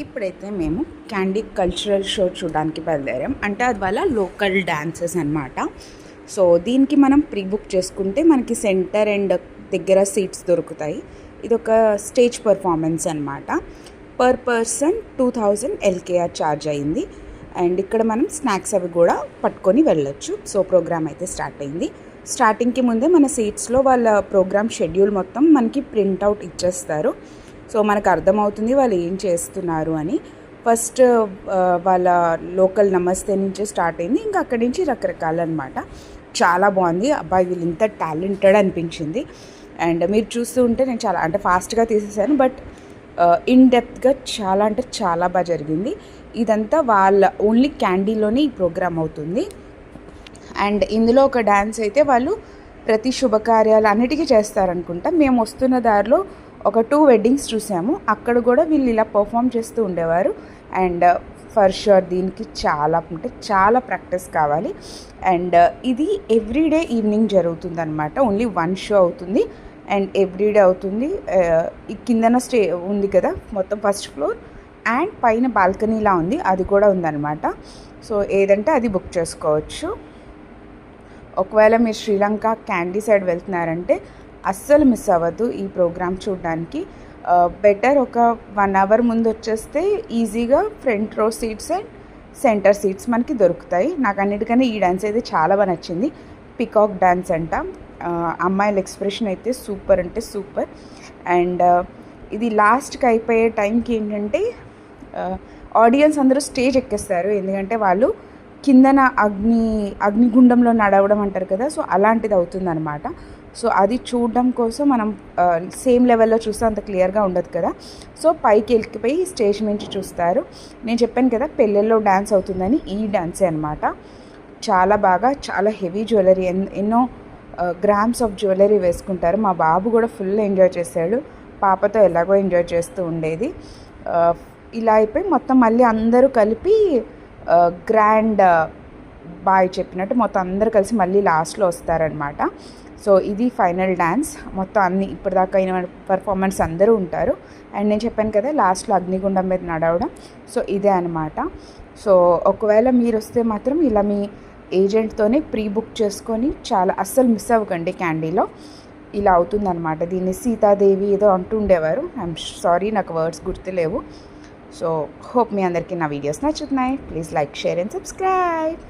ఇప్పుడైతే మేము candy cultural show చూడడానికి బయలుదేరాం. అంటే అది వాళ్ళ లోకల్ డాన్సెస్ అనమాట. సో దీనికి మనం ప్రీ బుక్ చేసుకుంటే మనకి సెంటర్ అండ్ దగ్గర సీట్స్ దొరుకుతాయి. ఇది ఒక స్టేజ్ పర్ఫార్మెన్స్ అనమాట. పర్ పర్సన్ 2000 LKR ఛార్జ్ అయింది. అండ్ ఇక్కడ మనం స్నాక్స్ అవి కూడా పట్టుకొని వెళ్ళొచ్చు. సో ప్రోగ్రామ్ అయితే స్టార్ట్ అయింది. స్టార్టింగ్కి ముందే మన సీట్స్లో వాళ్ళ ప్రోగ్రామ్ షెడ్యూల్ మొత్తం మనకి ప్రింట్అవుట్ ఇచ్చేస్తారు. సో మనకు అర్థమవుతుంది వాళ్ళు ఏం చేస్తున్నారు అని. ఫస్ట్ వాళ్ళ లోకల్ నమస్తే నుంచి స్టార్ట్ అయింది. ఇంకా అక్కడి నుంచి రకరకాలు అనమాట. చాలా బాగుంది. అబ్బాయి వీళ్ళు ఇంత టాలెంటెడ్ అనిపించింది. అండ్ మీరు చూస్తూ ఉంటే నేను చాలా అంటే ఫాస్ట్గా తీసేసాను, బట్ ఇన్ డెప్త్గా చాలా అంటే చాలా బాగా జరిగింది. ఇదంతా వాళ్ళ ఓన్లీ క్యాండీలోనే ఈ ప్రోగ్రామ్ అవుతుంది. అండ్ ఇందులో ఒక డ్యాన్స్ అయితే వాళ్ళు ప్రతి శుభకార్యాలు అన్నిటికీ చేస్తారనుకుంటా. మేము వస్తున్న దారిలో ఒక 2 వెడ్డింగ్స్ చూసాము. అక్కడ కూడా వీళ్ళు ఇలా పర్ఫామ్ చేస్తూ ఉండేవారు. అండ్ ఫర్ షూర్ దీనికి చాలా అంటే చాలా ప్రాక్టీస్ కావాలి. అండ్ ఇది ఎవ్రీడే ఈవినింగ్ జరుగుతుంది అనమాట. ఓన్లీ 1 షో అవుతుంది అండ్ ఎవ్రీడే అవుతుంది. ఈ కిందన ఉంది కదా మొత్తం ఫస్ట్ ఫ్లోర్, అండ్ పైన బాల్కనీలా ఉంది, అది కూడా ఉందన్నమాట. సో ఏదంటే అది బుక్ చేసుకోవచ్చు. ఒకవేళ మీరు శ్రీలంక క్యాండీ సైడ్ వెళ్తున్నారంటే అస్సలు మిస్ అవ్వద్దు ఈ ప్రోగ్రామ్ చూడడానికి. బెటర్ ఒక 1 అవర్ ముందు వచ్చేస్తే ఈజీగా ఫ్రంట్ రో సీట్స్ అండ్ సెంటర్ సీట్స్ మనకి దొరుకుతాయి. నాకు అన్నిటికన్నా ఈ డ్యాన్స్ అయితే చాలా బాగా నచ్చింది. పికాక్ డ్యాన్స్ అంట. అమ్మాయిల ఎక్స్ప్రెషన్ అయితే సూపర్ అంటే సూపర్. అండ్ ఇది లాస్ట్కి అయిపోయే టైంకి ఏంటంటే ఆడియన్స్ అందరూ స్టేజ్ ఎక్కేస్తారు. ఎందుకంటే వాళ్ళు కిందన అగ్నిగుండంలో నడవడం అంటారు కదా, సో అలాంటిది అవుతుందన్నమాట. సో అది చూడడం కోసం మనం సేమ్ లెవెల్లో చూస్తే అంత క్లియర్గా ఉండదు కదా, సో పైకి వెళ్ళిపోయి స్టేజ్ నుంచి చూస్తారు. నేను చెప్పాను కదా పెళ్ళిళ్ళలో డ్యాన్స్ అవుతుందని, ఈ డ్యాన్సే అనమాట. చాలా బాగా, చాలా హెవీ జ్యువెలరీ, ఎన్నో గ్రామ్స్ ఆఫ్ జ్యువెలరీ వేసుకుంటారు. మా బాబు కూడా ఫుల్ ఎంజాయ్ చేశాడు. పాపతో ఎలాగో ఎంజాయ్ చేస్తూ ఉండేది. ఇలా అయిపోయి మొత్తం మళ్ళీ అందరూ కలిపి గ్రాండ్ బాయ్ చెప్పినట్టు మొత్తం అందరూ కలిసి మళ్ళీ లాస్ట్లో వస్తారనమాట. సో ఇది ఫైనల్ డ్యాన్స్. మొత్తం అన్ని ఇప్పటిదాకా అయిన పర్ఫార్మెన్స్ అందరూ ఉంటారు. అండ్ నేను చెప్పాను కదా లాస్ట్లో అగ్నిగుండం మీద నడవడం, సో ఇదే అనమాట. సో ఒకవేళ మీరు వస్తే మాత్రం ఇలా మీ ఏజెంట్తోనే ప్రీ బుక్ చేసుకొని చాలా అస్సలు మిస్ అవ్వకండి. క్యాండీలో ఇలా అవుతుందన్నమాట. దీన్ని సీతాదేవి ఏదో అంటూ ఉండేవారు. ఐఎమ్ సారీ, నాకు వర్డ్స్ గుర్తులేవు. సో హోప్ మీ అందరికీ నా వీడియోస్ నచ్చుతున్నాయి. Please like, share and subscribe.